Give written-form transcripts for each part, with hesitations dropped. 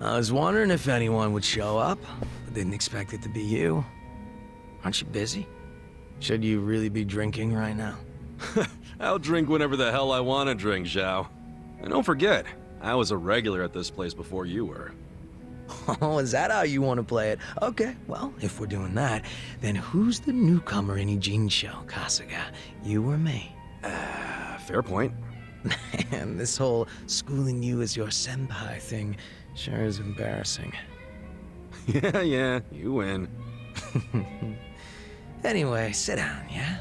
I was wondering if anyone would show up, but didn't expect it to be you. Aren't you busy? Should you really be drinking right now? I'll drink whenever the hell I want to drink, Zhao. And don't forget, I was a regular at this place before you were. Oh, is that how you want to play it? Okay, well, if we're doing that, then who's the newcomer in Ijincho, Kasuga? You or me? Fair point. Man, this whole schooling you as your senpai thing sure is embarrassing. Yeah, you win. Anyway, sit down, yeah?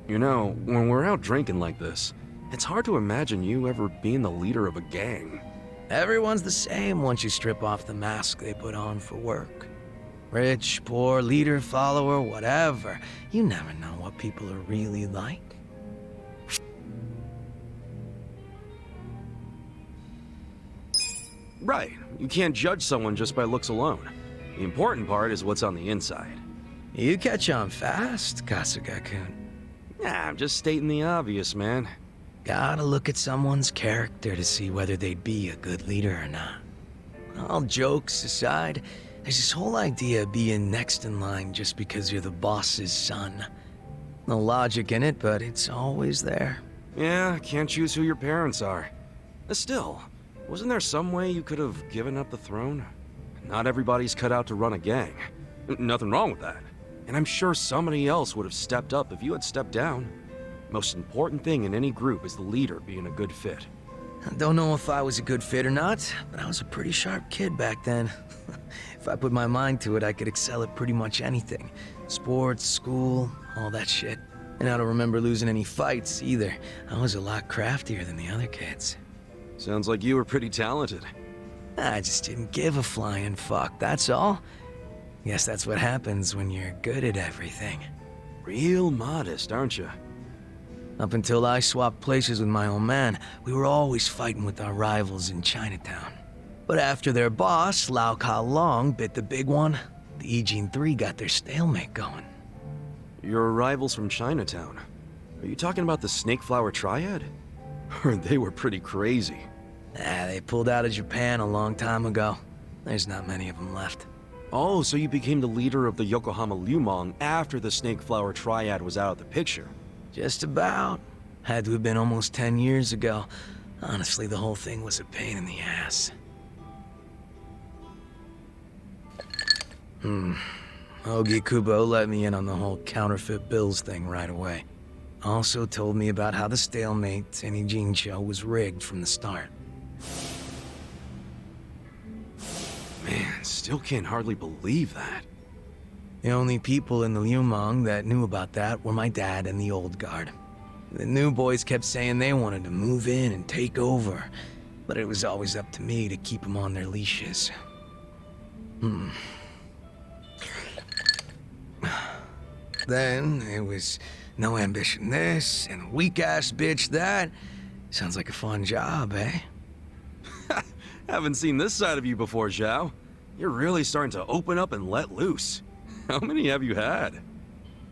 You know, when we're out drinking like this, it's hard to imagine you ever being the leader of a gang. Everyone's the same once you strip off the mask they put on for work. Rich, poor, leader, follower, whatever. You never know what people are really like. Right, you can't judge someone just by looks alone. The important part is what's on the inside. You catch on fast, Kasuga-kun. Nah, I'm just stating the obvious, man. Gotta look at someone's character to see whether they'd be a good leader or not. All jokes aside, there's this whole idea of being next in line just because you're the boss's son. No logic in it, but it's always there. Yeah, can't choose who your parents are. Still, wasn't there some way you could have given up the throne? Not everybody's cut out to run a gang. Nothing wrong with that. And I'm sure somebody else would have stepped up if you had stepped down. Most important thing in any group is the leader being a good fit. I don't know if I was a good fit or not, but I was a pretty sharp kid back then. If I put my mind to it, I could excel at pretty much anything. Sports, school, all that shit. And I don't remember losing any fights either. I was a lot craftier than the other kids. Sounds like you were pretty talented. I just didn't give a flying fuck, that's all. Guess that's what happens when you're good at everything. Real modest, aren't you? Up until I swapped places with my old man, we were always fighting with our rivals in Chinatown. But after their boss, Lau Ka Long, bit the big one, the Ijin 3 got their stalemate going. Your rivals from Chinatown. Are you talking about the Snake Flower Triad? They were pretty crazy. They pulled out of Japan a long time ago. There's not many of them left. Oh, so you became the leader of the Yokohama Liumang after the Snake Flower Triad was out of the picture. Just about. Had to have been almost 10 years ago. Honestly, the whole thing was a pain in the ass. Ogi Kubo let me in on the whole counterfeit bills thing right away. Also told me about how the stalemate in Ijincho was rigged from the start. Man, still can't hardly believe that. The only people in the Liumang that knew about that were my dad and the old guard. The new boys kept saying they wanted to move in and take over, but it was always up to me to keep them on their leashes. Then it was no ambition this and weak-ass bitch that. Sounds like a fun job, eh? Haven't seen this side of you before, Zhao. You're really starting to open up and let loose. How many have you had?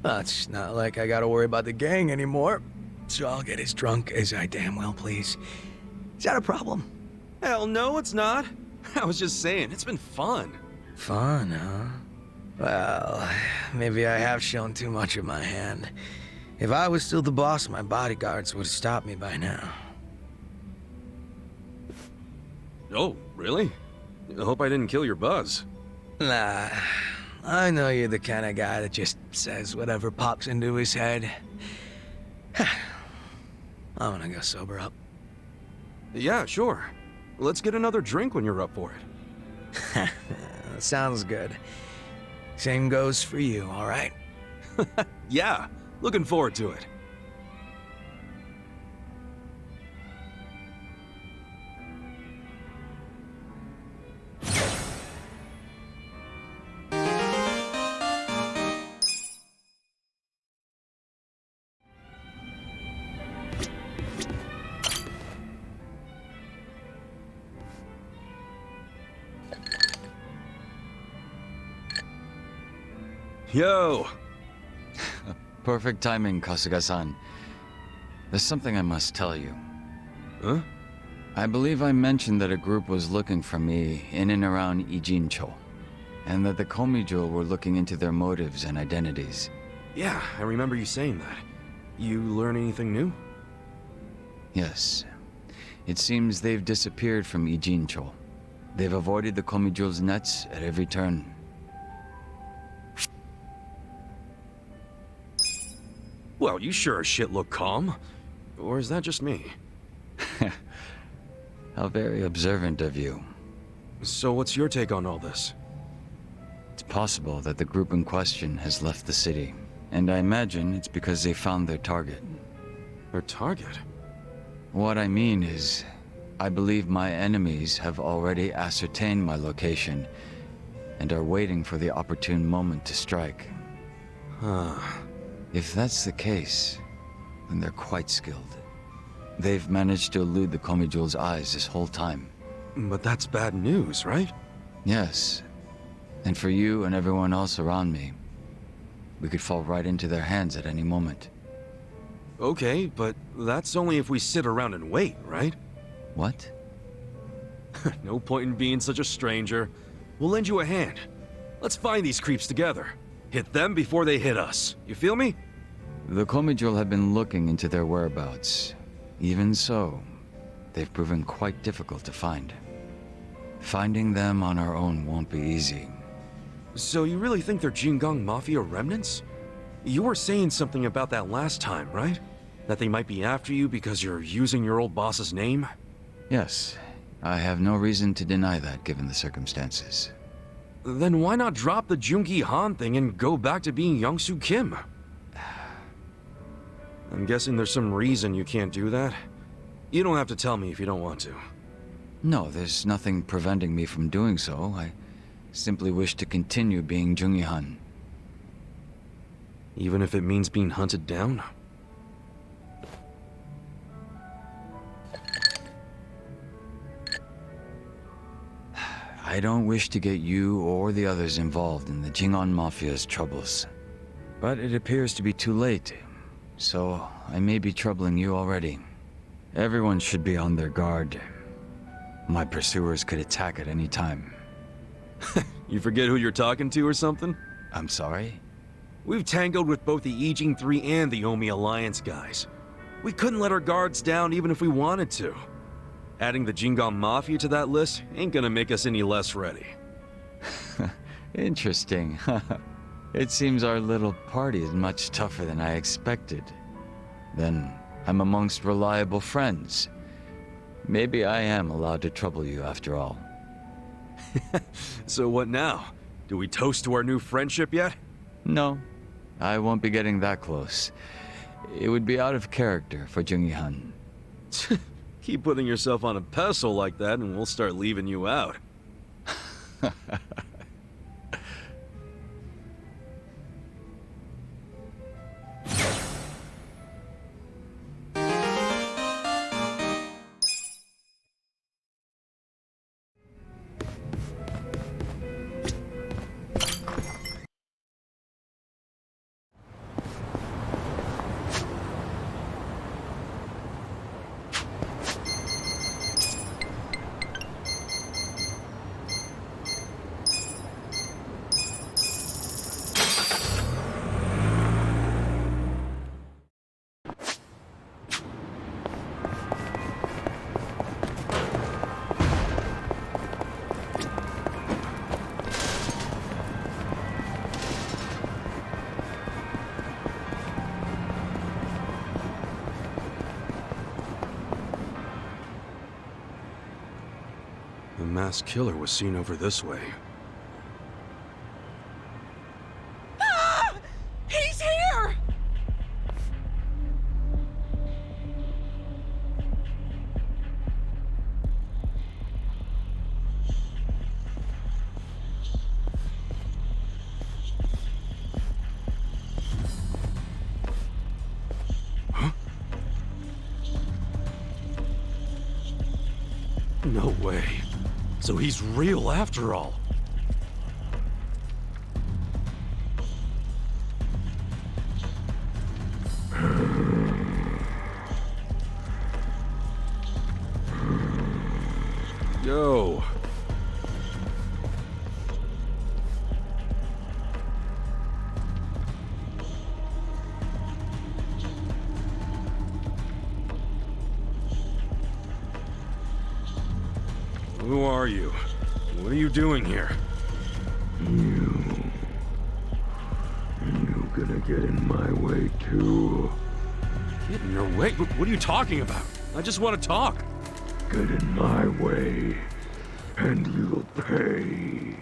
It's not like I gotta worry about the gang anymore, so I'll get as drunk as I damn well please. Is that a problem? Hell no, it's not. I was just saying, it's been fun. Fun, huh? Well, maybe I have shown too much of my hand. If I was still the boss, my bodyguards would have stopped me by now. Oh, really? I hope I didn't kill your buzz. Nah, I know you're the kind of guy that just says whatever pops into his head. I'm gonna go sober up. Yeah, sure. Let's get another drink when you're up for it. Sounds good. Same goes for you, all right? Yeah, looking forward to it. Yo! Perfect timing, Kasuga-san. There's something I must tell you. Huh? I believe I mentioned that a group was looking for me in and around Ijincho, and that the Komijo were looking into their motives and identities. Yeah, I remember you saying that. You learn anything new? Yes. It seems they've disappeared from Ijincho. They've avoided the Komijo's nets at every turn. Well, you sure as shit look calm. Or is that just me? How very observant of you. So what's your take on all this? It's possible that the group in question has left the city, and I imagine it's because they found their target. Their target? What I mean is, I believe my enemies have already ascertained my location and are waiting for the opportune moment to strike. Huh. If that's the case, then they're quite skilled. They've managed to elude the Komijo's eyes this whole time. But that's bad news, right? Yes. And for you and everyone else around me, we could fall right into their hands at any moment. Okay, but that's only if we sit around and wait, right? What? No point in being such a stranger. We'll lend you a hand. Let's find these creeps together. Hit them before they hit us. You feel me? The Komijo have been looking into their whereabouts. Even so, they've proven quite difficult to find. Finding them on our own won't be easy. So you really think they're Jingang Mafia remnants? You were saying something about that last time, right? That they might be after you because you're using your old boss's name? Yes, I have no reason to deny that given the circumstances. Then why not drop the Jungi Han thing and go back to being Youngsu Kim? I'm guessing there's some reason you can't do that. You don't have to tell me if you don't want to. No, there's nothing preventing me from doing so. I simply wish to continue being Jungi-han. Even if it means being hunted down? I don't wish to get you or the others involved in the Jingon Mafia's troubles. But it appears to be too late, so I may be troubling you already. Everyone should be on their guard. My pursuers could attack at any time. You forget who you're talking to or something? I'm sorry? We've tangled with both the Ijing 3 and the Omi Alliance guys. We couldn't let our guards down even if we wanted to. Adding the Jingon Mafia to that list ain't gonna make us any less ready. Interesting. It seems our little party is much tougher than I expected. Then I'm amongst reliable friends. Maybe I am allowed to trouble you after all. So what now? Do we toast to our new friendship yet? No, I won't be getting that close. It would be out of character for Jungi-han. Keep putting yourself on a pedestal like that and we'll start leaving you out. The masked killer was seen over this way. Ah! He's here! No way. So he's real after all. go. Who are you? What are you doing here? You gonna get in my way too? Get in your way? What are you talking about? I just want to talk. Get in my way, and you'll pay.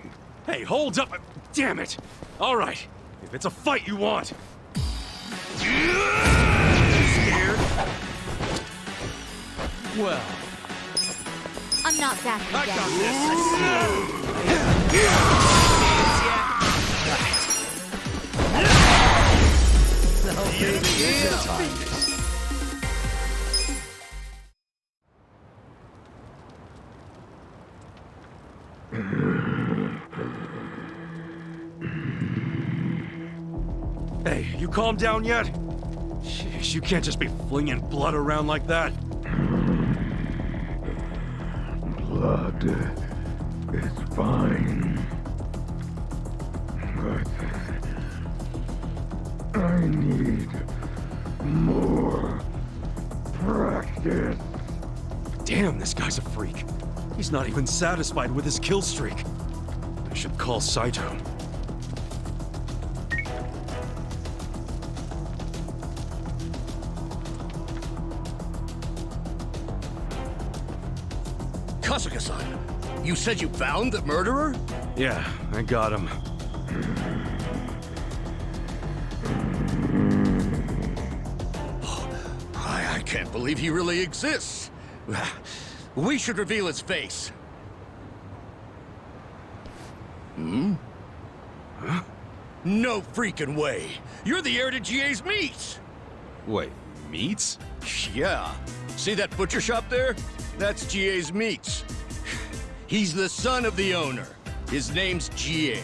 Hey, hold up! Damn it! All right, if it's a fight you want. Scared? Well, I'm not that I bad. got Hey, you calm down yet? Sheesh, you can't just be flinging blood around like that. Blood is fine. But I need more practice. Damn, this guy's a freak. He's not even satisfied with his kill streak. I should call Saito. Kasuga-san, you said you found the murderer? Yeah, I got him. I can't believe he really exists. We should reveal his face. Hmm? Huh? No freaking way. You're the heir to GA's meats. Wait, meats? Yeah. See that butcher shop there? That's GA's meats. He's the son of the owner. His name's GA.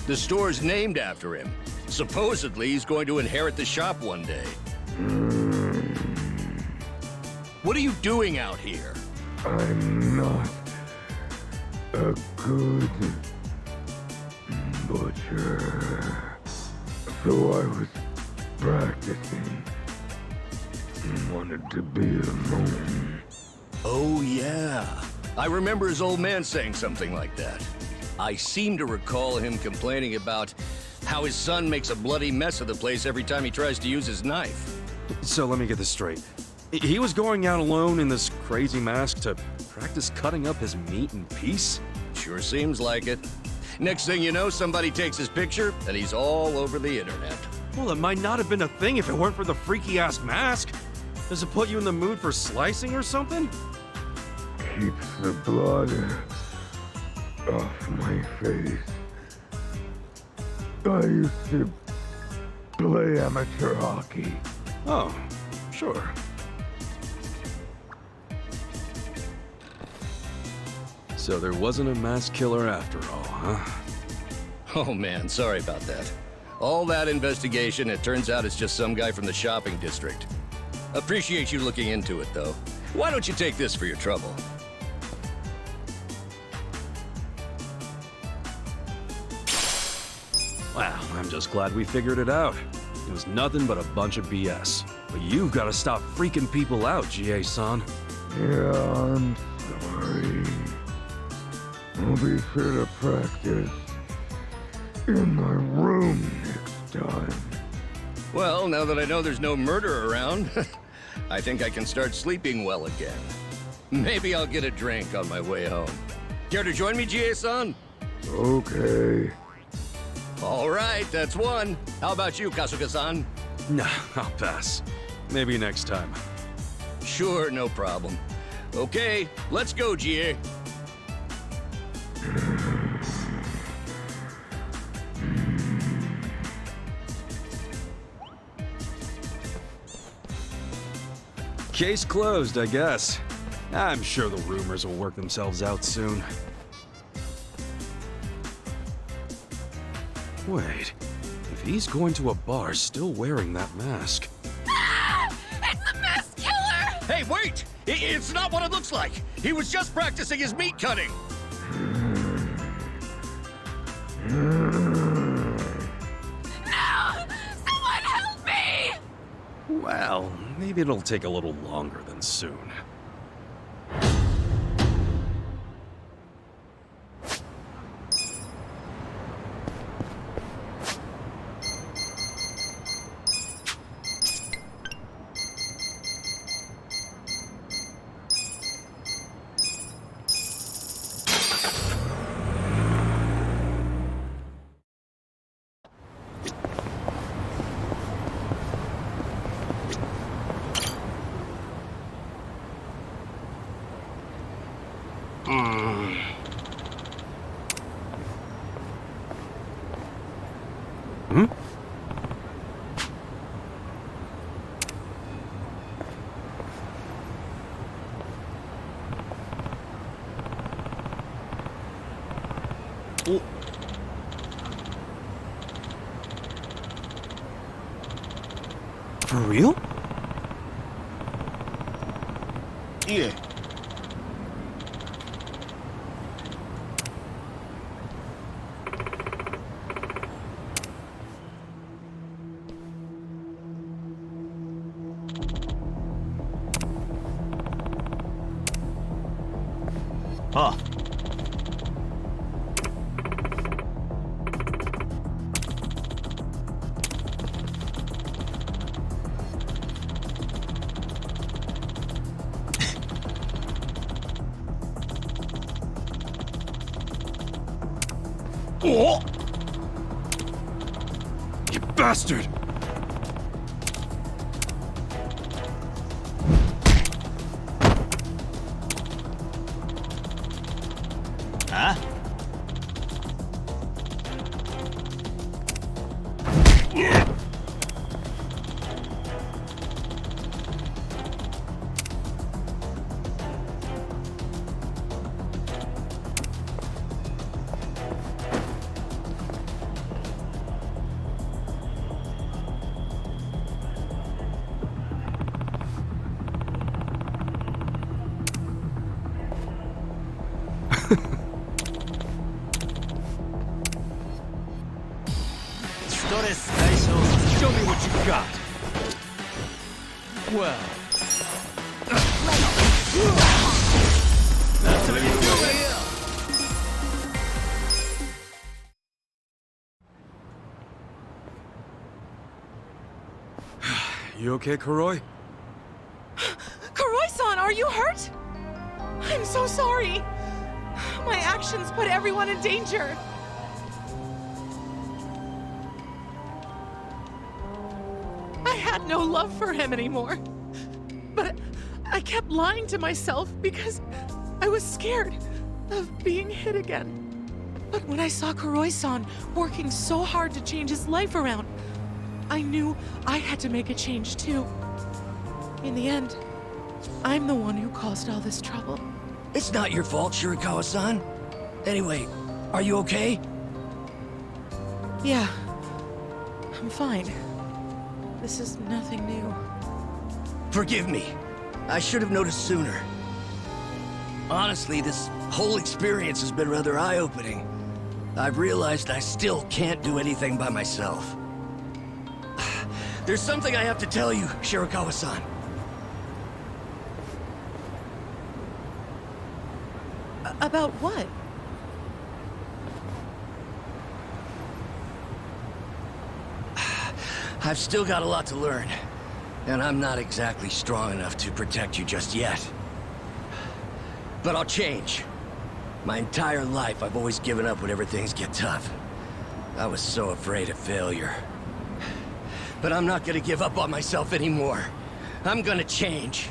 The store's named after him. Supposedly, he's going to inherit the shop one day. What are you doing out here? I'm not a good butcher. So I was practicing. Wanted to be alone. Oh, yeah. I remember his old man saying something like that. I seem to recall him complaining about how his son makes a bloody mess of the place every time he tries to use his knife. So let me get this straight. He was going out alone in this crazy mask to practice cutting up his meat in peace? Sure seems like it. Next thing you know, somebody takes his picture, and he's all over the internet. Well, it might not have been a thing if it weren't for the freaky-ass mask. Does it put you in the mood for slicing or something? Keeps the blood off my face. I used to play amateur hockey. Oh, sure. So there wasn't a mass killer after all, huh? Oh man, sorry about that. All that investigation, it turns out it's just some guy from the shopping district. Appreciate you looking into it, though. Why don't you take this for your trouble? Wow, I'm just glad we figured it out. It was nothing but a bunch of BS. But you've got to stop freaking people out, GA-san. Yeah, I'm sorry. I'll be sure to practice in my room next time. Well, now that I know there's no murder around, I think I can start sleeping well again. Maybe I'll get a drink on my way home. Care to join me, GA-san? Okay. All right, that's one. How about you, Kasuga-san? Nah, I'll pass. Maybe next time. Sure, no problem. Okay, let's go, GA. Case closed, I guess. I'm sure the rumors will work themselves out soon. Wait, if he's going to a bar still wearing that mask... Ah! It's the masked killer! Hey, wait! It's not what it looks like! He was just practicing his meat cutting! No! Someone help me! Well, maybe it'll take a little longer than soon. For real? Yeah. Huh. Oh! You bastard! Huh? Show me what you got. Well. That's how you do it. You okay, Kuroi? Kuroi-san, are you hurt? I'm so sorry. My actions put everyone in danger. I had no love for him anymore. But I kept lying to myself because I was scared of being hit again. But when I saw Kuroi-san working so hard to change his life around, I knew I had to make a change too. In the end, I'm the one who caused all this trouble. It's not your fault, Shirakawa-san. Anyway, are you okay? Yeah, I'm fine. This is nothing new. Forgive me. I should have noticed sooner. Honestly, this whole experience has been rather eye-opening. I've realized I still can't do anything by myself. There's something I have to tell you, Shirakawa-san. About what? I've still got a lot to learn, and I'm not exactly strong enough to protect you just yet. But I'll change. My entire life, I've always given up whenever things get tough. I was so afraid of failure. But I'm not gonna give up on myself anymore. I'm gonna change.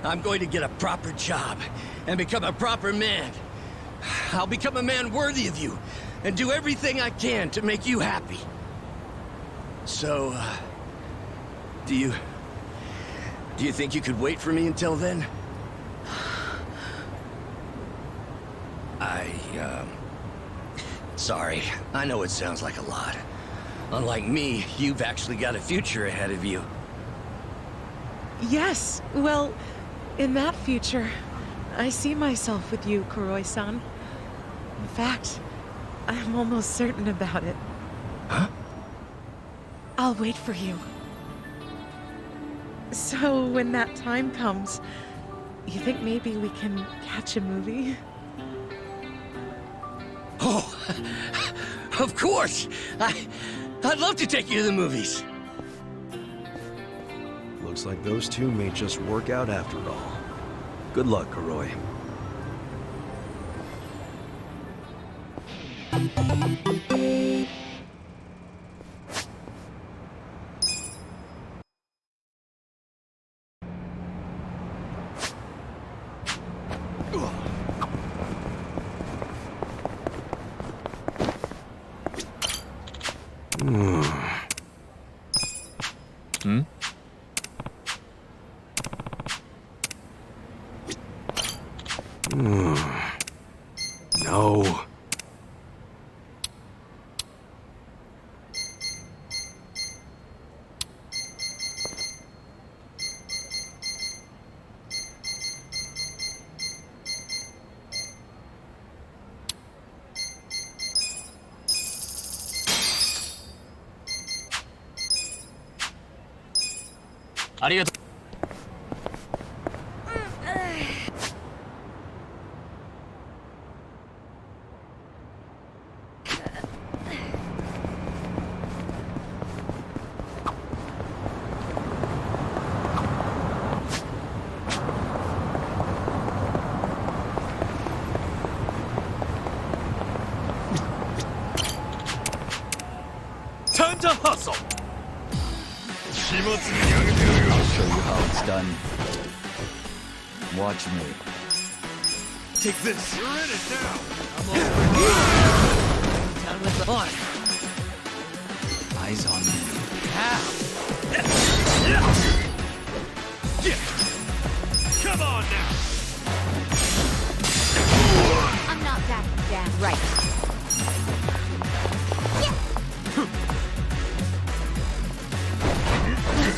I'm going to get a proper job and become a proper man. I'll become a man worthy of you and do everything I can to make you happy. So, do you think you could wait for me until then? Sorry. I know it sounds like a lot. Unlike me, you've actually got a future ahead of you. Yes, well, in that future, I see myself with you, Kuroi-san. In fact, I'm almost certain about it. Huh? I'll wait for you. So, when that time comes, you think maybe we can catch a movie? Oh, of course! I'd love to take you to the movies. Looks like those two may just work out after all. Good luck, Kuroi. No. Time to hustle! I'll show you how it's done. Watch me. Take this! You're in it now! Done with the fun. Eyes on me. Come on now! I'm not that damn right.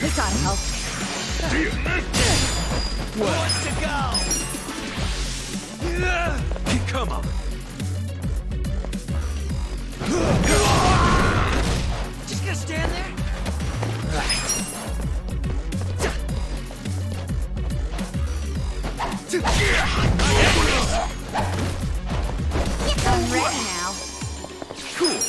This ought to help. One to go! Come on! Just gonna stand there? I'm ready now. Cool!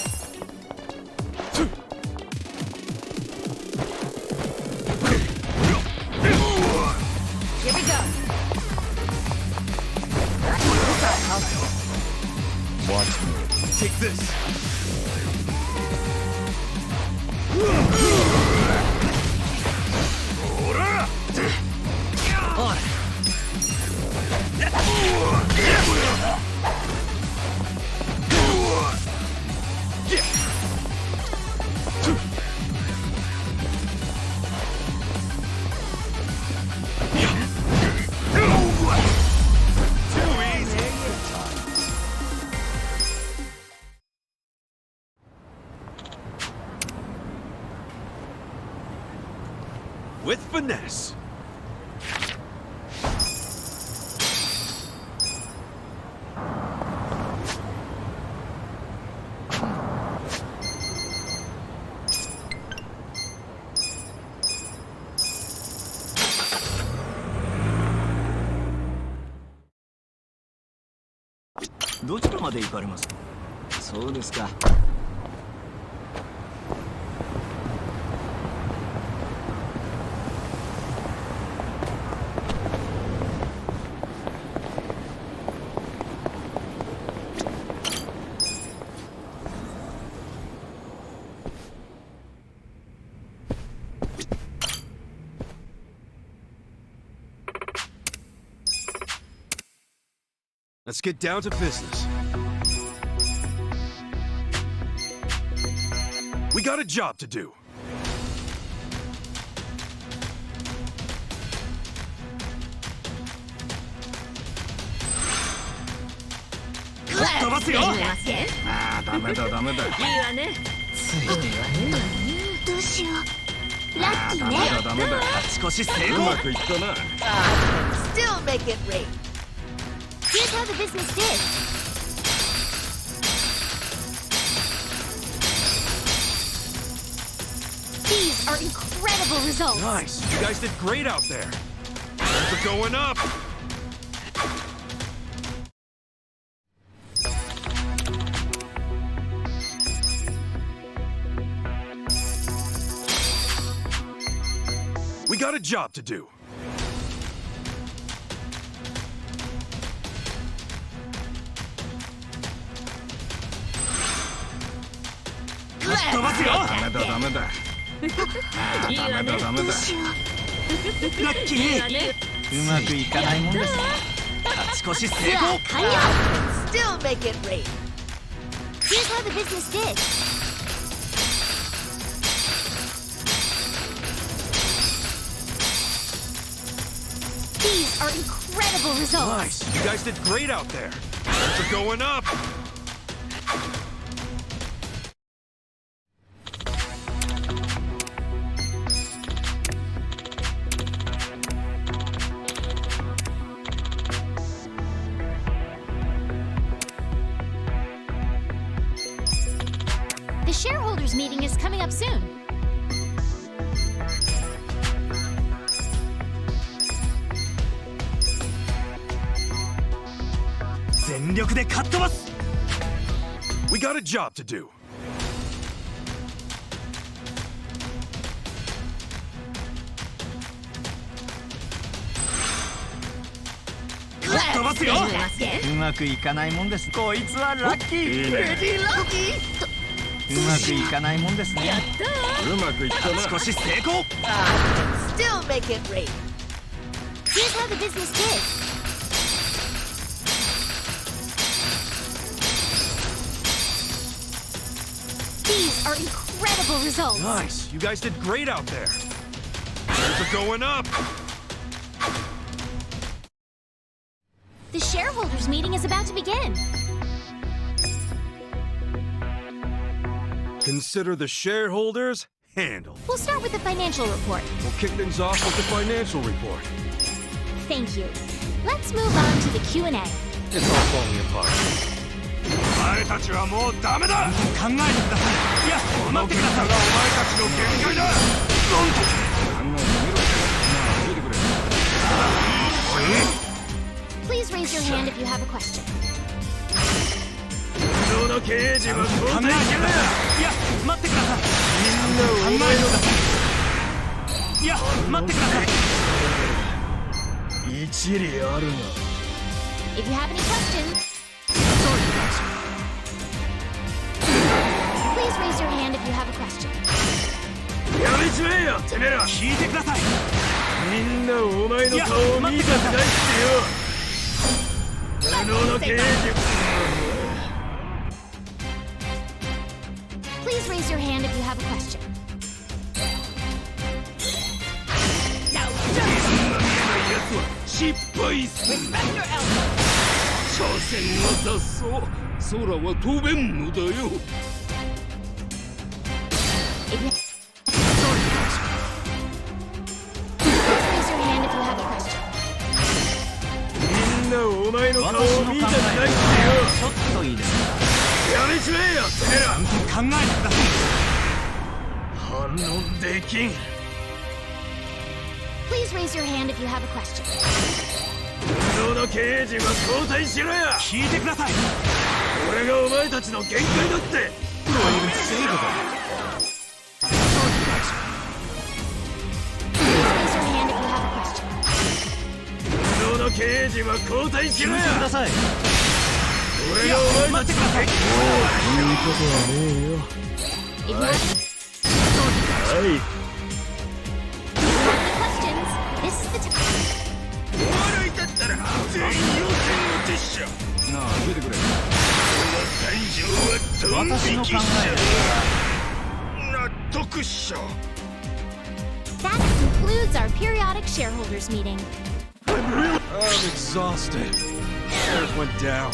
Here we go. This ought to help. Watch me. Take this! On. Too easy! With finesse. Let's get down to business. We got a job to do. ラッキーね。うまくいったな。 Still make it rain. Here's how the business did. These are incredible results. Nice. You guys did great out there. Things are going up. We got a job to do. Still make it rain. Here's how the business did. These are incredible results. Nice. You guys did great out there. Things are going up. The shareholders meeting is coming up soon. We got a job to do. Still make it rain. Here's how the business did. These are incredible results. Nice. You guys did great out there. Things are going up. The shareholders meeting is about to begin. Consider the shareholders handled. We'll start with the financial report. We'll kick things off with the financial report. Thank you. Let's move on to the Q&A. It's all falling apart. お前たちはもうダメだ。考えてください。いや、待ってください。お前たちの限界だ。なんと。考えてみろ。なあ、聞いてくれ。Please raise your hand if you have a question. その経営陣は交代してる。いや、待ってください。みんなお前の。いや、待ってください。一理あるな。If you have any questions, please raise your hand if you have a question. やめちまえよ、てめえら。聞いてください。みんなお前の顔を見たくないってよ。無能の経営陣。Please raise your hand if you have a question. 失敗する。所詮の雑草。空は飛べんのだよ。If you... Please raise your hand if you have a question. みんなお前の顔を見たくないってよ。ちょっといいですか。やめちまえよ、てめえら。ちゃんと考えてください。反論できん。Please raise your hand if you have a question. 無能の経営陣は交代しろや。聞いてください。俺がお前たちの限界だって。Please raise your hand if you have a question. 無能の経営陣は交代しろや。聞いてください。俺がお前たちの限界だ。言うことはねえよ。はい。This is the time. お笑いだったら全員要点を撤収。なあ、聞いてくれ。この感情はドン引きしちゃう。納得っしょ。 That concludes our periodic shareholders meeting. I'm exhausted. Shares went down.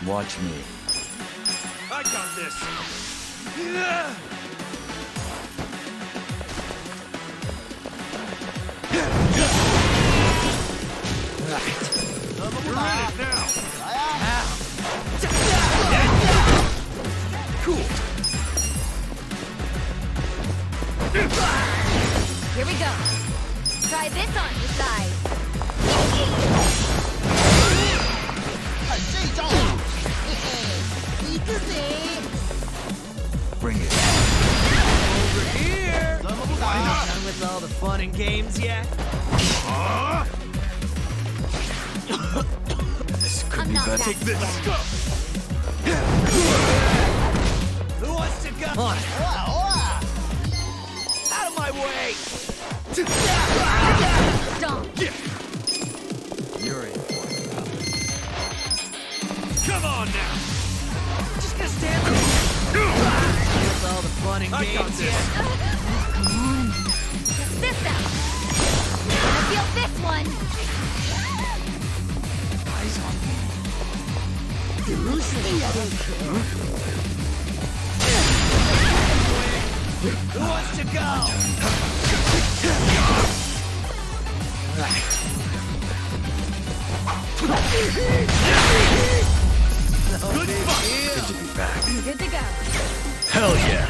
Watch me. I got this. You're in it now. Cool. Here we go. Try this on your side. Bring it. Over here. Done with all the fun and games yet? This could I'm be not better. that Take this. strong. Go. Who wants to go? On. Out of my way! Stomp. You're in. Come on now. Just gonna stand there. With all the fun and I got games this. yet? Come on. Check this out. I feel this one. Eyes on me. Who wants to go? Good fight. Good to be back. Good to go. Hell yeah.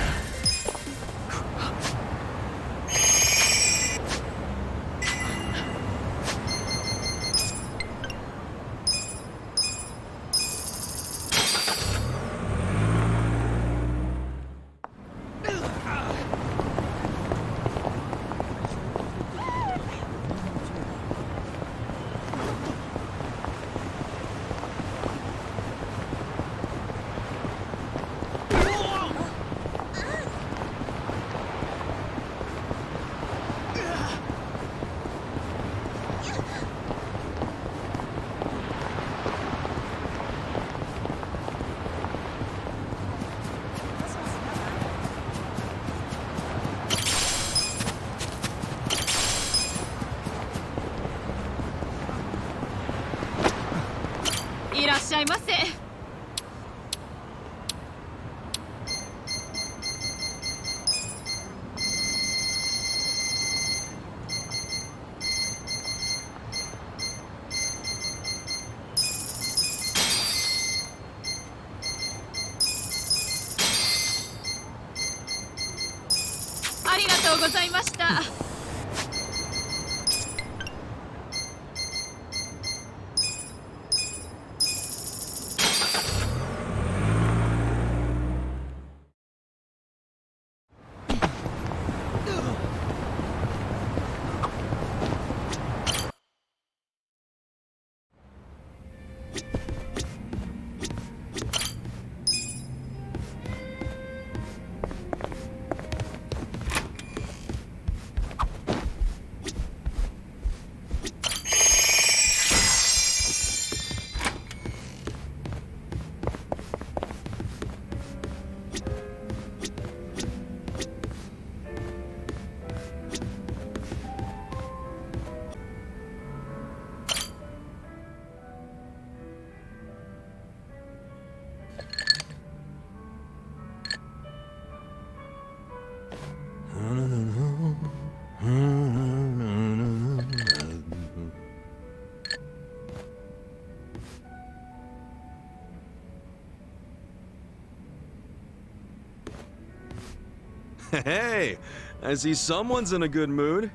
Hey, I see someone's in a good mood.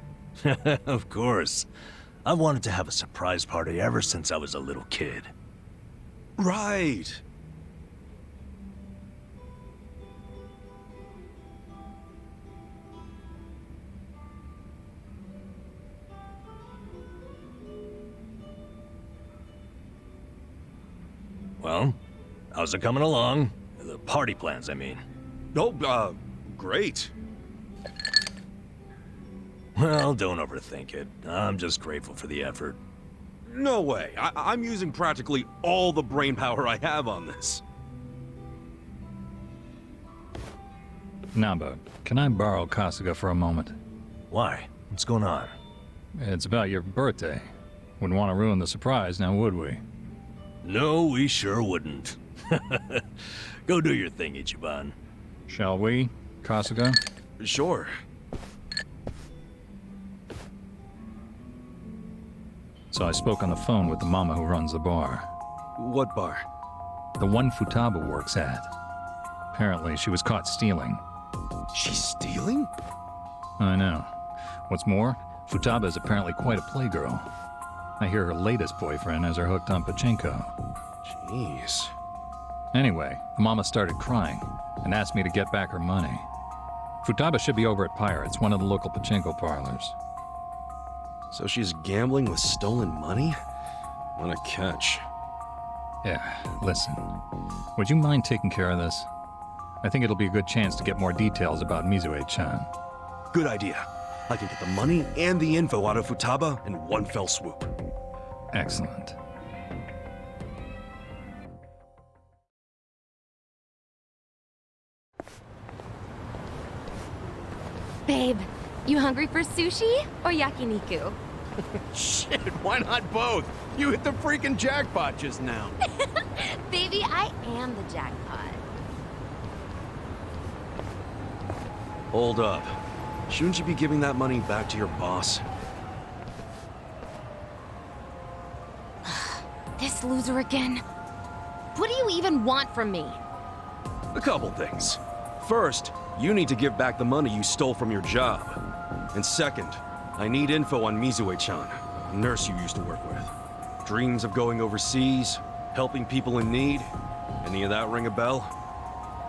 Of course. I wanted to have a surprise party ever since I was a little kid. Right. Well, how's it coming along? The party plans, I mean. Oh, great. Well, don't overthink it. I'm just grateful for the effort. No way. I'm using practically all the brainpower I have on this. Namba, can I borrow Kasuga for a moment? Why? What's going on? It's about your birthday. Wouldn't want to ruin the surprise, now would we? No, we sure wouldn't. Go do your thing, Ichiban. Shall we, Kasuga? Sure. So I spoke on the phone with the mama who runs the bar. What bar? The one Futaba works at. Apparently, she was caught stealing. She's stealing? I know. What's more, Futaba is apparently quite a playgirl. I hear her latest boyfriend has her hooked on pachinko. Jeez. Anyway, the mama started crying and asked me to get back her money. Futaba should be over at Pirates, one of the local pachinko parlors. So she's gambling with stolen money? What a catch. Yeah, listen. Would you mind taking care of this? I think it'll be a good chance to get more details about Mizue-chan. Good idea. I can get the money and the info out of Futaba in one fell swoop. Excellent. Babe, you hungry for sushi or yakiniku? Shit, why not both? You hit the freaking jackpot just now. Baby, I am the jackpot. Hold up. Shouldn't you be giving that money back to your boss? This loser again. What do you even want from me? A couple things. First, you need to give back the money you stole from your job. And second, I need info on Mizue-chan, a nurse you used to work with. Dreams of going overseas, helping people in need. Any of that ring a bell?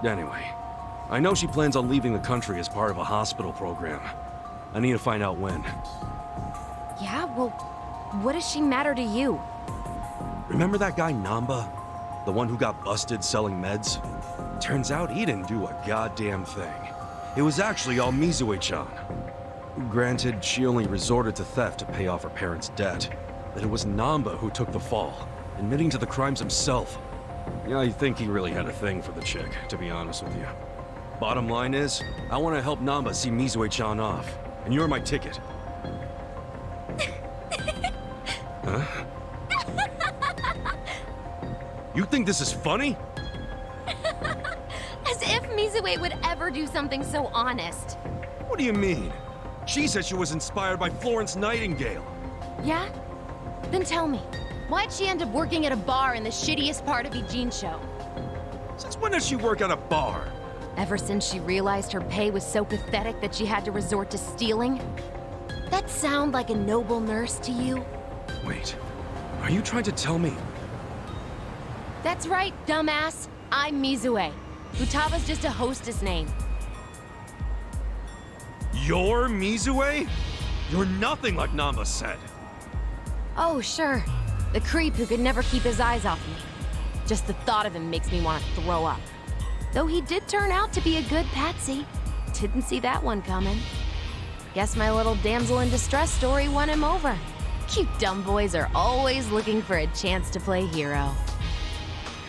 Anyway, I know she plans on leaving the country as part of a hospital program. I need to find out when. Yeah, well, what does she matter to you? Remember that guy Namba? The one who got busted selling meds? Turns out he didn't do a goddamn thing. It was actually all Mizue-chan. Granted, she only resorted to theft to pay off her parents' debt. But it was Namba who took the fall, admitting to the crimes himself. Yeah, I think he really had a thing for the chick, to be honest with you. Bottom line is, I want to help Namba see Mizue-chan off, and you're my ticket. Huh? You think this is funny? As if Mizue would ever do something so honest. What do you mean? She said she was inspired by Florence Nightingale. Yeah? Then tell me, why'd she end up working at a bar in the shittiest part of Ijincho? Since when does she work at a bar? Ever since she realized her pay was so pathetic that she had to resort to stealing? That sound like a noble nurse to you? Wait, are you trying to tell me? That's right, dumbass. I'm Mizue. Futaba's just a hostess name. You're Mizue? You're nothing like Namba said. Oh, sure. The creep who could never keep his eyes off me. Just the thought of him makes me want to throw up. Though he did turn out to be a good patsy. Didn't see that one coming. Guess my little damsel in distress story won him over. You dumb boys are always looking for a chance to play hero.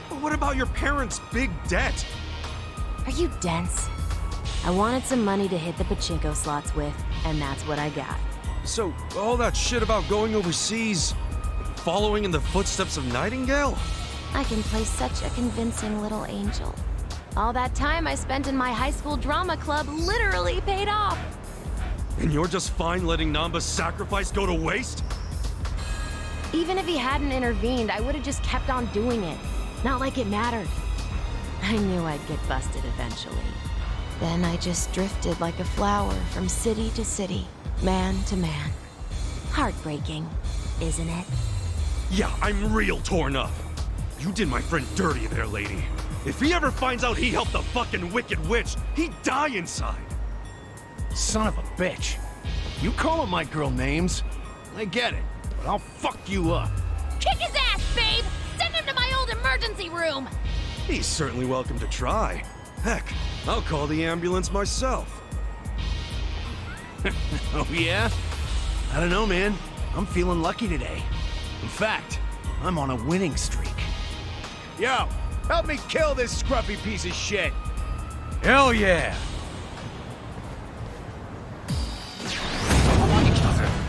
But what about your parents' big debt? Are you dense? I wanted some money to hit the pachinko slots with, and that's what I got. So, all that shit about going overseas, following in the footsteps of Nightingale? I can play such a convincing little angel. All that time I spent in my high school drama club literally paid off. And you're just fine letting Namba's sacrifice go to waste? Even if he hadn't intervened, I would have just kept on doing it. Not like it mattered. I knew I'd get busted eventually. Then I just drifted like a flower from city to city, man to man. Heartbreaking, isn't it? Yeah, I'm real torn up. You did my friend dirty there, lady. If he ever finds out he helped the fucking Wicked Witch, he'd die inside. Son of a bitch. You calling my girl names? I get it, but I'll fuck you up. Kick his ass, babe! Send him to my old emergency room! He's certainly welcome to try. Heck, I'll call the ambulance myself. Oh yeah? I don't know, man. I'm feeling lucky today. In fact, I'm on a winning streak. Yo, help me kill this scruffy piece of shit. Hell yeah!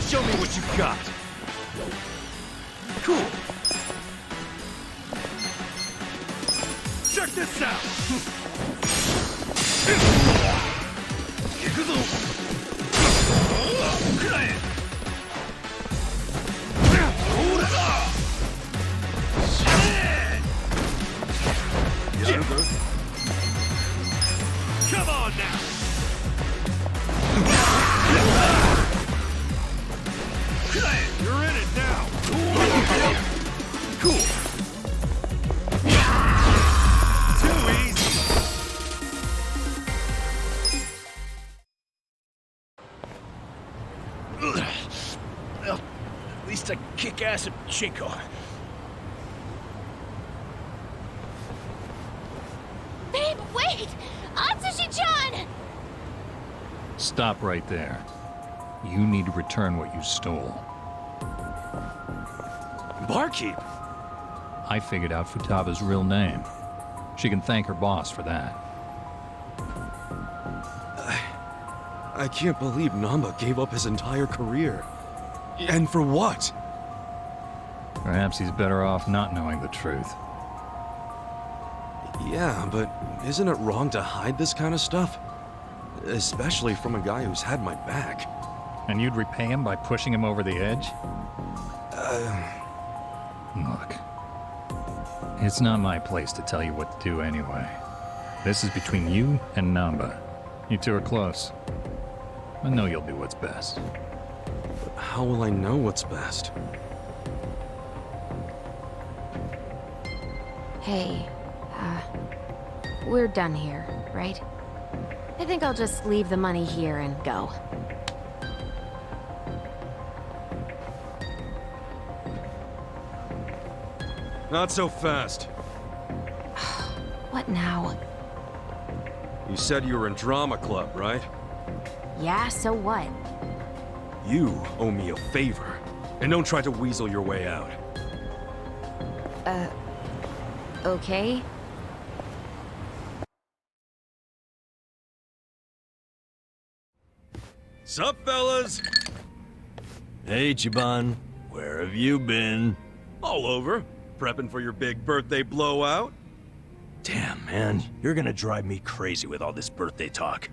Show me what you got. Cool. Check this out. Come on now. You're in it now. Cool. Too easy. Well, at least I kick ass at Pachinko. Babe, wait! Atsushi-chan! Stop right there. You need to return what you stole. Barkeep! I figured out Futaba's real name. She can thank her boss for that. I can't believe Namba gave up his entire career. And for what? Perhaps he's better off not knowing the truth. Yeah, but isn't it wrong to hide this kind of stuff? Especially from a guy who's had my back. And you'd repay him by pushing him over the edge? Look, it's not my place to tell you what to do anyway. This is between you and Namba. You two are close. I know you'll do what's best. How will I know what's best? Hey, we're done here, right? I think I'll just leave the money here and go. Not so fast. What now? You said you were in drama club, right? Yeah, so what? You owe me a favor. And don't try to weasel your way out. Okay? Sup, fellas? Hey, Chiban. Where have you been? All over. Prepping for your big birthday blowout? Damn, man. You're gonna drive me crazy with all this birthday talk.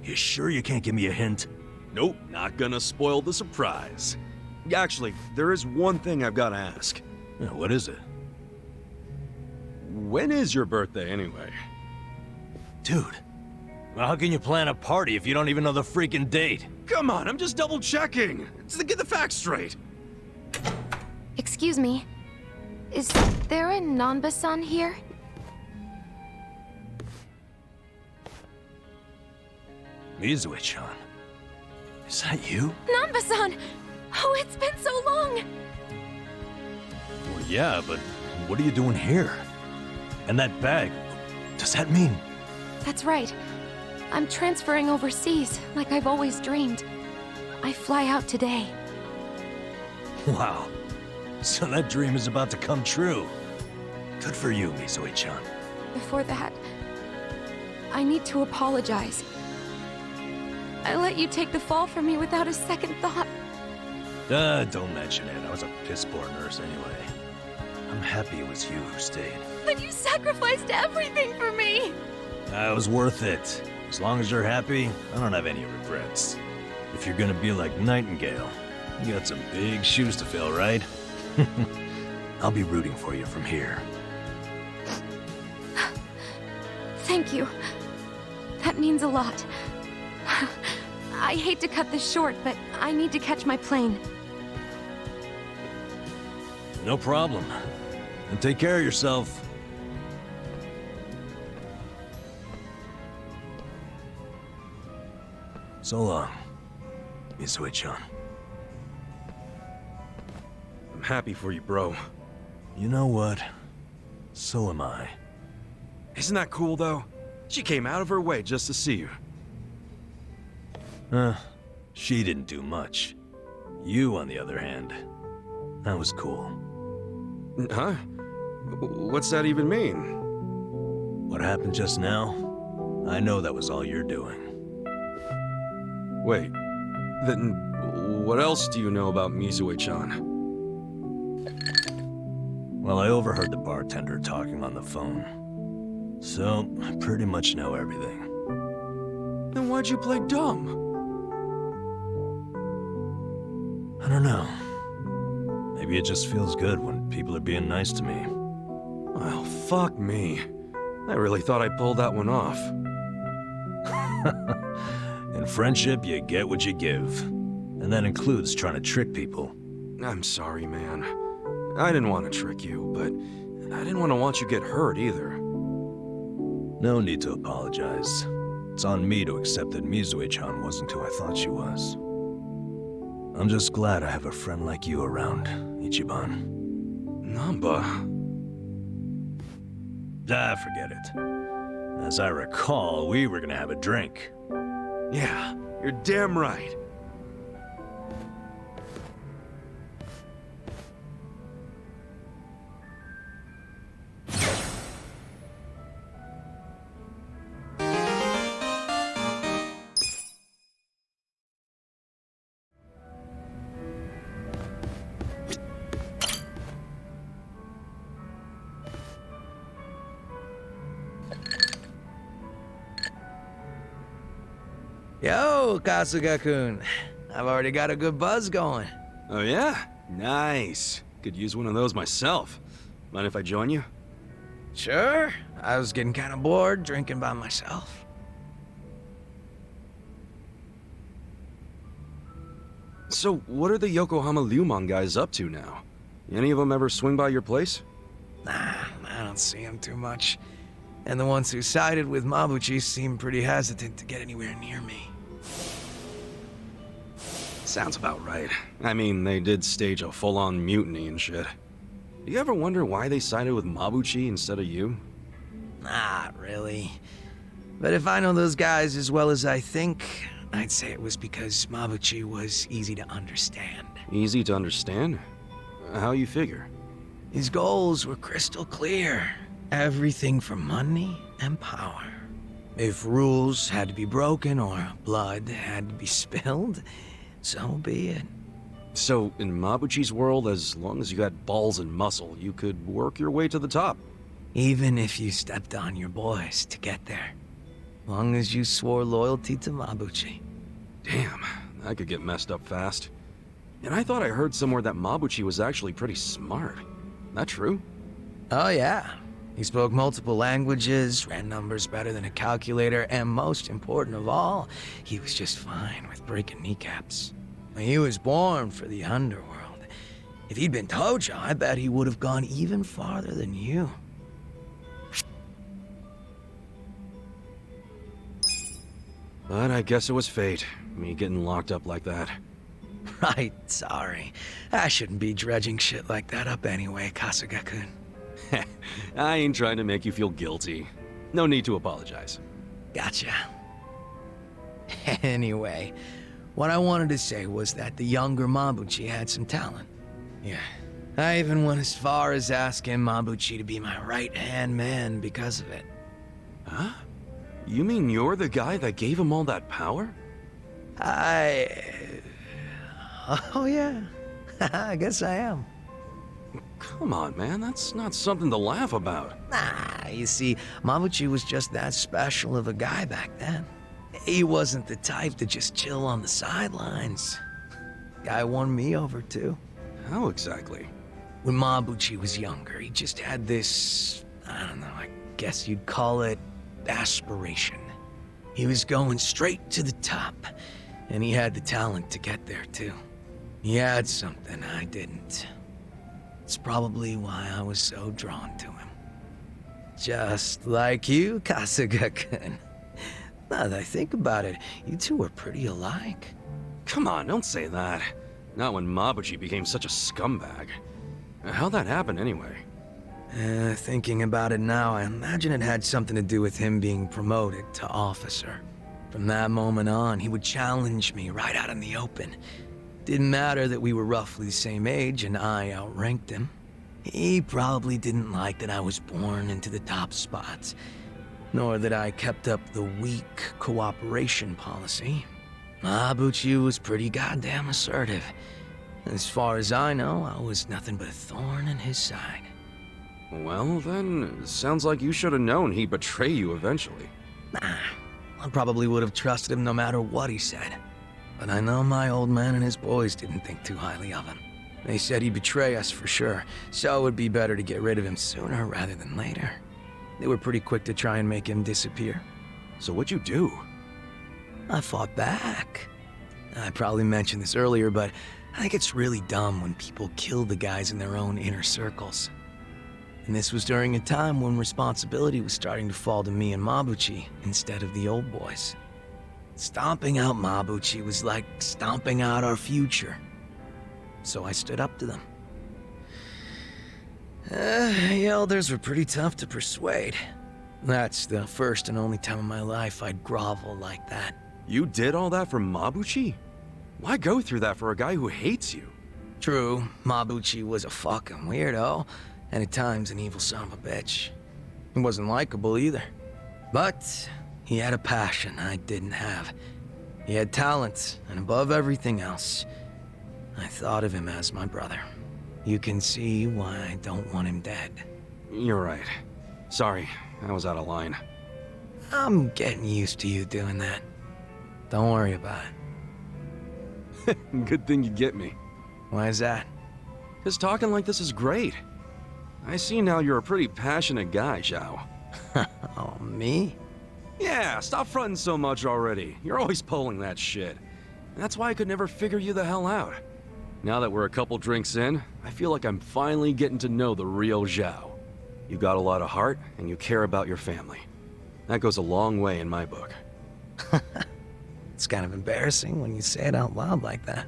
You sure you can't give me a hint? Nope, not gonna spoil the surprise. Actually, there is one thing I've gotta ask. What is it? When is your birthday, anyway? Dude, well, how can you plan a party if you don't even know the freaking date? Come on, I'm just double-checking. Just to get the facts straight. Excuse me. Is there a Nanba-san here? Mizue-chan. Is that you? Nanba-san! Oh, it's been so long! Well, yeah, but what are you doing here? And that bag, does that mean? That's right. I'm transferring overseas, like I've always dreamed. I fly out today. Wow. So that dream is about to come true. Good for you, Mizue-chan. Before that, I need to apologize. I let you take the fall for me without a second thought. Don't mention it. I was a piss-poor nurse anyway. I'm happy it was you who stayed. But you sacrificed everything for me! It was worth it. As long as you're happy, I don't have any regrets. If you're gonna be like Nightingale, you got some big shoes to fill, right? I'll be rooting for you from here. Thank you. That means a lot. I hate to cut this short, but I need to catch my plane. No problem. And take care of yourself. So long, Mizue-chan. I'm happy for you, bro. You know what? So am I. Isn't that cool, though? She came out of her way just to see you. She didn't do much. You, on the other hand, that was cool. Huh? What's that even mean? What happened just now? I know that was all you're doing. Wait, then what else do you know about Mizue-chan? Well, I overheard the bartender talking on the phone. So, I pretty much know everything. Then why'd you play dumb? I don't know. Maybe it just feels good when people are being nice to me. Well, fuck me. I really thought I pulled that one off. In friendship, you get what you give. And that includes trying to trick people. I'm sorry, man. I didn't want to trick you, but I didn't want to watch you get hurt either. No need to apologize. It's on me to accept that Mizue-chan wasn't who I thought she was. I'm just glad I have a friend like you around, Ichiban. Namba. Ah, forget it. As I recall, we were gonna have a drink. Yeah, you're damn right. Yo, Kasuga-kun. I've already got a good buzz going. Oh yeah? Nice. Could use one of those myself. Mind if I join you? Sure. I was getting kind of bored drinking by myself. So, what are the Yokohama Ryumon guys up to now? Any of them ever swing by your place? Nah, I don't see him too much. And the ones who sided with Mabuchi seem pretty hesitant to get anywhere near me. Sounds about right. I mean, they did stage a full-on mutiny and shit. Do you ever wonder why they sided with Mabuchi instead of you? Not really. But if I know those guys as well as I think, I'd say it was because Mabuchi was easy to understand. Easy to understand? How you figure? His goals were crystal clear. Everything for money and power. If rules had to be broken or blood had to be spilled, so be it. So, in Mabuchi's world, as long as you had balls and muscle, you could work your way to the top. Even if you stepped on your boys to get there. Long as you swore loyalty to Mabuchi. Damn, that could get messed up fast. And I thought I heard somewhere that Mabuchi was actually pretty smart. That true? Oh yeah. He spoke multiple languages, ran numbers better than a calculator, and most important of all, he was just fine with breaking kneecaps. He was born for the underworld. If he'd been Tojo, I bet he would have gone even farther than you. But I guess it was fate, me getting locked up like that. Right, sorry. I shouldn't be dredging shit like that up anyway, Kasuga-kun. I ain't trying to make you feel guilty. No need to apologize. Gotcha. Anyway, what I wanted to say was that the younger Mabuchi had some talent. Yeah. I even went as far as asking Mabuchi to be my right-hand man because of it. Huh? You mean you're the guy that gave him all that power? Oh yeah. I guess I am. Come on, man. That's not something to laugh about. Nah, you see, Mabuchi was just that special of a guy back then. He wasn't the type to just chill on the sidelines. Guy won me over too. How exactly? When Mabuchi was younger, he just had this, I don't know, I guess you'd call it aspiration. He was going straight to the top, and he had the talent to get there too. He had something I didn't. It's probably why I was so drawn to him. Just like you, Kasuga-kun. Now that I think about it, you two are pretty alike. Come on, don't say that. Not when Mabuchi became such a scumbag. How'd that happen anyway? Thinking about it now, I imagine it had something to do with him being promoted to officer. From that moment on, he would challenge me right out in the open. Didn't matter that we were roughly the same age and I outranked him. He probably didn't like that I was born into the top spots, nor that I kept up the weak cooperation policy. Mabuchi was pretty goddamn assertive. As far as I know, I was nothing but a thorn in his side. Well, then, sounds like you should have known he'd betray you eventually. Nah, I probably would have trusted him no matter what he said. But I know my old man and his boys didn't think too highly of him. They said he'd betray us for sure, so it would be better to get rid of him sooner rather than later. They were pretty quick to try and make him disappear. So what'd you do? I fought back. I probably mentioned this earlier, but I think it's really dumb when people kill the guys in their own inner circles. And this was during a time when responsibility was starting to fall to me and Mabuchi instead of the old boys. Stomping out Mabuchi was like stomping out our future. So I stood up to them. The elders were pretty tough to persuade. That's the first and only time in my life I'd grovel like that. You did all that for Mabuchi? Why go through that for a guy who hates you? True, Mabuchi was a fucking weirdo, and at times an evil son of a bitch. He wasn't likable either. But he had a passion I didn't have. He had talent, and above everything else, I thought of him as my brother. You can see why I don't want him dead. You're right. Sorry, I was out of line. I'm getting used to you doing that. Don't worry about it. Good thing you get me. Why is that? 'Cause talking like this is great. I see now you're a pretty passionate guy, Zhao. Oh, me? Yeah, stop fronting so much already. You're always pulling that shit. That's why I could never figure you the hell out. Now that we're a couple drinks in, I feel like I'm finally getting to know the real Zhao. You got a lot of heart, and you care about your family. That goes a long way in my book. It's kind of embarrassing when you say it out loud like that.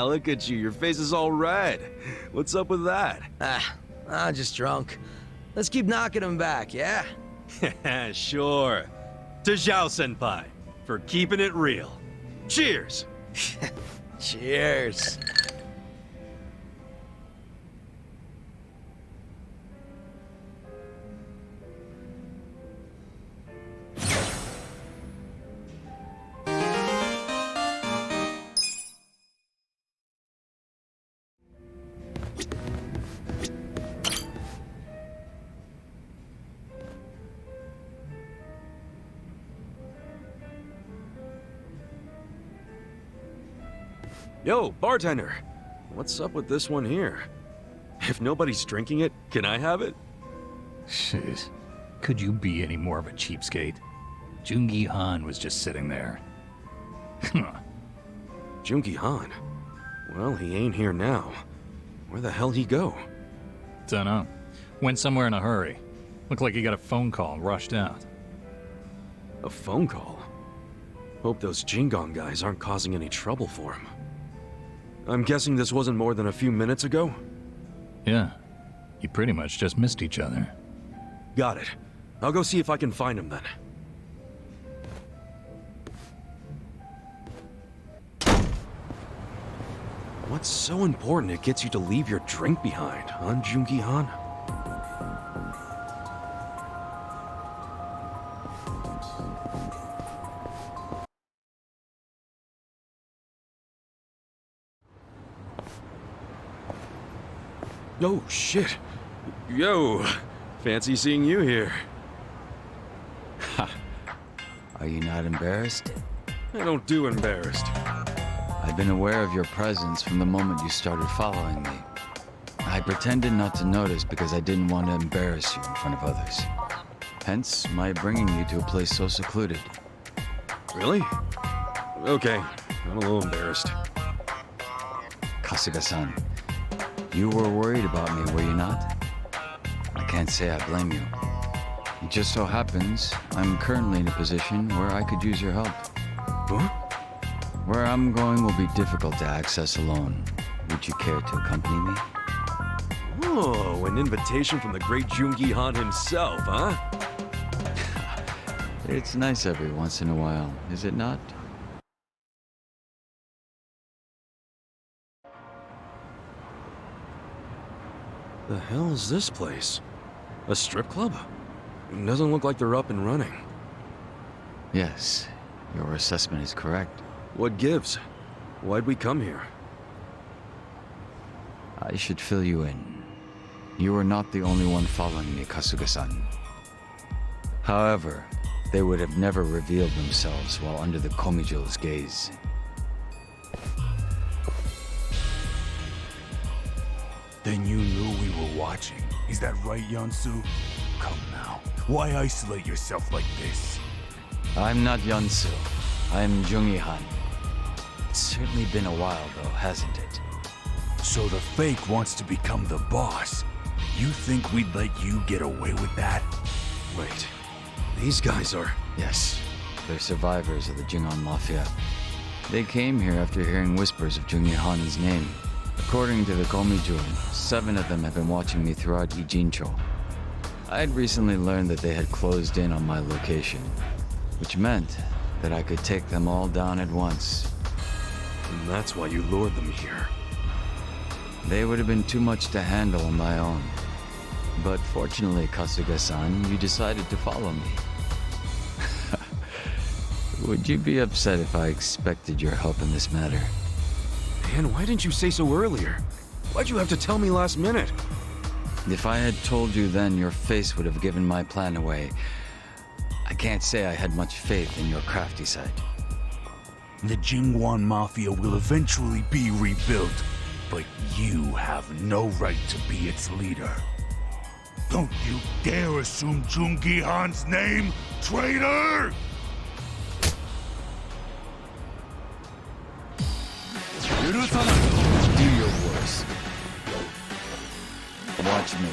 Look at you, your face is all red. What's up with that? I'm just drunk. Let's keep knocking him back, yeah? Sure. To Zhao-senpai, for keeping it real. Cheers! Cheers. Yo, bartender! What's up with this one here? If nobody's drinking it, can I have it? Jeez. Could you be any more of a cheapskate? Jungi Han was just sitting there. Jungi Han? Well, he ain't here now. Where the hell he go? Dunno. Went somewhere in a hurry. Looked like he got a phone call and rushed out. A phone call? Hope those Jingon guys aren't causing any trouble for him. I'm guessing this wasn't more than a few minutes ago? Yeah. You pretty much just missed each other. Got it. I'll go see if I can find him then. What's so important it gets you to leave your drink behind, huh, Jungi Han? Oh, shit. Yo, fancy seeing you here. Are you not embarrassed? I don't do embarrassed. I've been aware of your presence from the moment you started following me. I pretended not to notice because I didn't want to embarrass you in front of others. Hence, my bringing you to a place so secluded. Really? Okay, I'm a little embarrassed. Kasuga-san, you were worried about me, were you not? I can't say I blame you. It just so happens, I'm currently in a position where I could use your help. Huh? Where I'm going will be difficult to access alone. Would you care to accompany me? Oh, an invitation from the great Jungi Han himself, huh? It's nice every once in a while, is it not? The hell is this place? A strip club? It doesn't look like they're up and running. Yes, your assessment is correct. What gives? Why'd we come here? I should fill you in. You are not the only one following me, Kasuga-san. However, they would have never revealed themselves while under the Komijo's gaze. Then you knew we were watching. Is that right, Yansu? Come now. Why isolate yourself like this? I'm not Yansu. I'm Jungi-han. It's certainly been a while, though, hasn't it? So the fake wants to become the boss. You think we'd let you get away with that? Wait, these guys are... Yes, they're survivors of the Jingon Mafia. They came here after hearing whispers of Jungi-han's name. According to the Komijo, 7 of them have been watching me throughout Ijincho. I had recently learned that they had closed in on my location, which meant that I could take them all down at once. And that's why you lured them here. They would have been too much to handle on my own. But fortunately, Kasuga-san, you decided to follow me. Would you be upset if I expected your help in this matter? Man, why didn't you say so earlier? Why'd you have to tell me last minute? If I had told you then, your face would have given my plan away. I can't say I had much faith in your crafty side. The Jingwan Mafia will eventually be rebuilt, but you have no right to be its leader. Don't you dare assume Jungi-han's name, traitor! Do your worst. Watch me.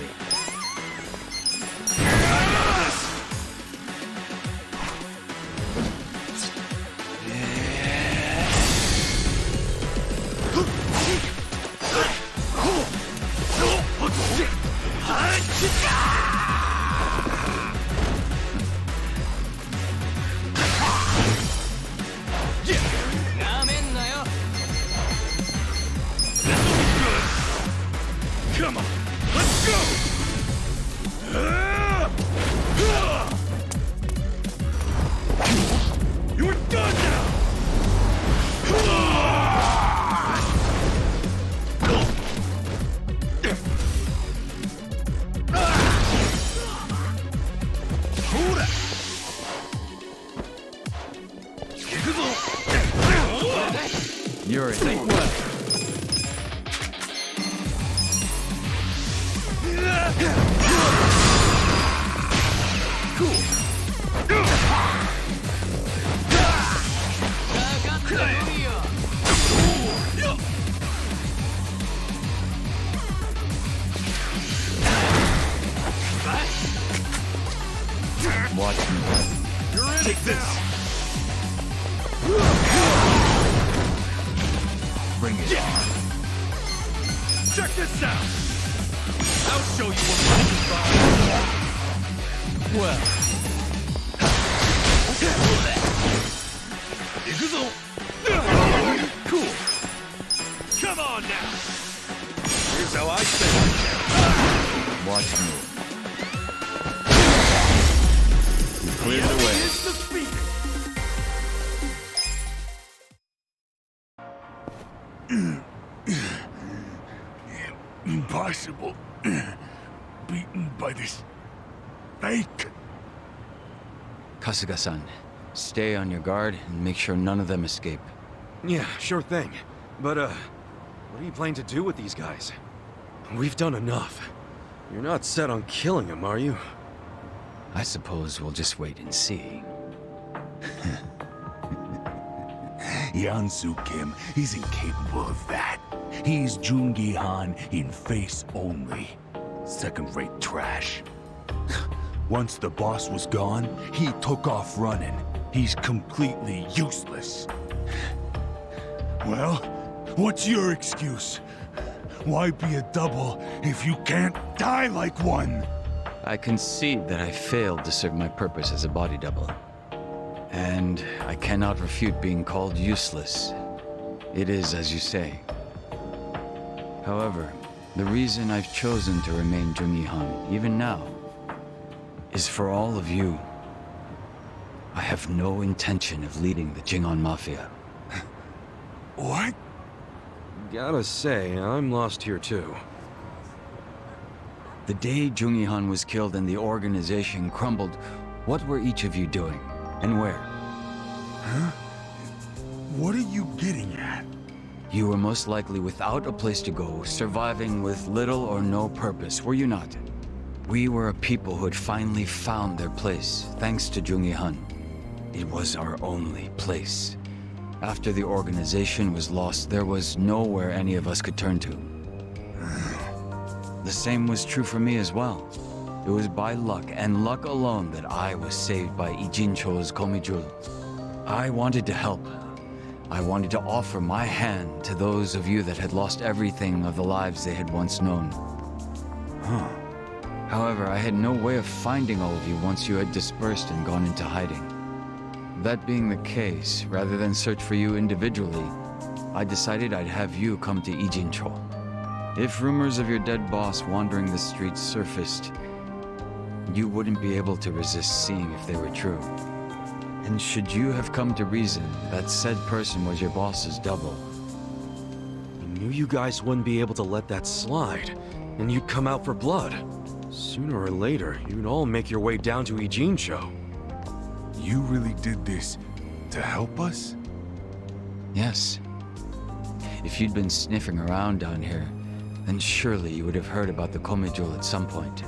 Come on, let's go! You're done now! You're in. Watch me. Take this! Bring it on. Check this out! I'll show you what money's about. Well. Cool. Come on now. Here's how I say it. Watch me. You cleared the way. Here's the speaker. Impossible. Beaten by this fake. Kasuga-san, stay on your guard and make sure none of them escape. Yeah, sure thing. But, what are you planning to do with these guys? We've done enough. You're not set on killing them, are you? I suppose we'll just wait and see. Yansu Kim isn't capable of that. He's Jungi-han in face only. Second-rate trash. Once the boss was gone, he took off running. He's completely useless. Well, what's your excuse? Why be a double if you can't die like one? I concede that I failed to serve my purpose as a body double. And I cannot refute being called useless. It is as you say. However, the reason I've chosen to remain Jungi-han, even now, is for all of you. I have no intention of leading the Jingon Mafia. What? Gotta say, I'm lost here too. The day Jungi-han was killed and the organization crumbled, what were each of you doing? And where? Huh? What are you getting at? You were most likely without a place to go, surviving with little or no purpose, were you not? We were a people who had finally found their place, thanks to Jungi-han. It was our only place. After the organization was lost, there was nowhere any of us could turn to. The same was true for me as well. It was by luck, and luck alone, that I was saved by Ijincho's Komijul. I wanted to help. I wanted to offer my hand to those of you that had lost everything of the lives they had once known. However, I had no way of finding all of you once you had dispersed and gone into hiding. That being the case, rather than search for you individually, I decided I'd have you come to Ijincho. If rumors of your dead boss wandering the streets surfaced, you wouldn't be able to resist seeing if they were true. And should you have come to reason that said person was your boss's double? I knew you guys wouldn't be able to let that slide, and you'd come out for blood. Sooner or later, you'd all make your way down to Ijincho. You really did this to help us? Yes. If you'd been sniffing around down here, then surely you would have heard about the Komijul at some point.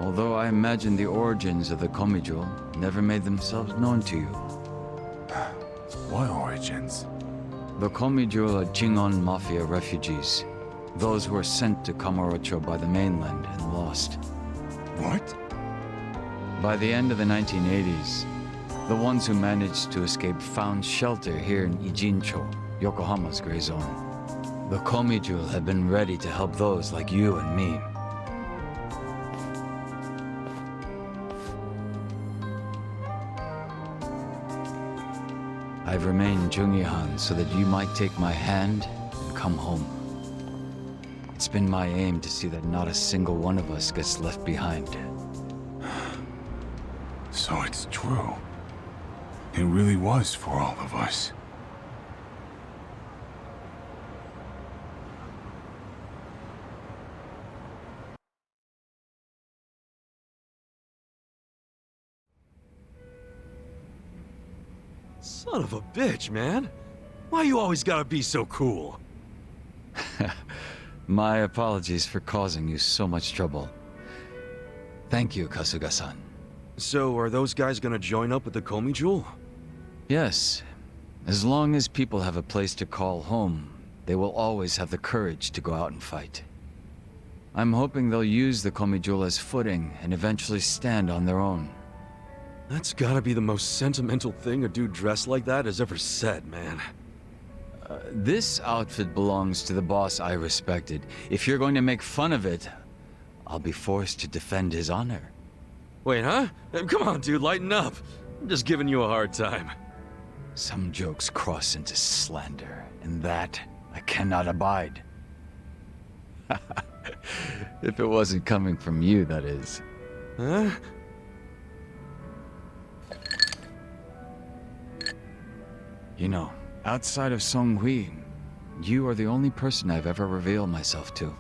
Although I imagine the origins of the Komijul never made themselves known to you. What origins? The Komijul are Jingon Mafia refugees. Those who were sent to Kamurocho by the mainland and lost. What? By the end of the 1980s, the ones who managed to escape found shelter here in Ijincho, Yokohama's gray zone. The Komijul have been ready to help those like you and me. I've remained Jungi-han so that you might take my hand and come home. It's been my aim to see that not a single one of us gets left behind. So it's true. It really was for all of us. Son of a bitch, man. Why you always gotta be so cool? My apologies for causing you so much trouble. Thank you, Kasuga-san. So, are those guys gonna join up with the Komijul? Yes. As long as people have a place to call home, they will always have the courage to go out and fight. I'm hoping they'll use the Komijul as footing and eventually stand on their own. That's gotta be the most sentimental thing a dude dressed like that has ever said, man. This outfit belongs to the boss I respected. If you're going to make fun of it, I'll be forced to defend his honor. Wait, huh? Come on, dude, lighten up. I'm just giving you a hard time. Some jokes cross into slander, and that I cannot abide. If it wasn't coming from you, that is. Huh? You know, outside of Song Hui, you are the only person I've ever revealed myself to.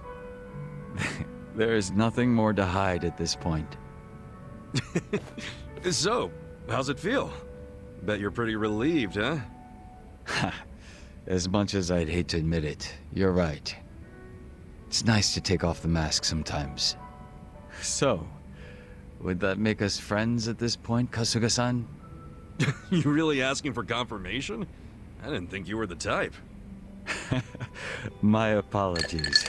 There is nothing more to hide at this point. So, how's it feel? Bet you're pretty relieved, huh? As much as I'd hate to admit it, you're right. It's nice to take off the mask sometimes. So, would that make us friends at this point, Kasuga-san? You really asking for confirmation? I didn't think you were the type. My apologies.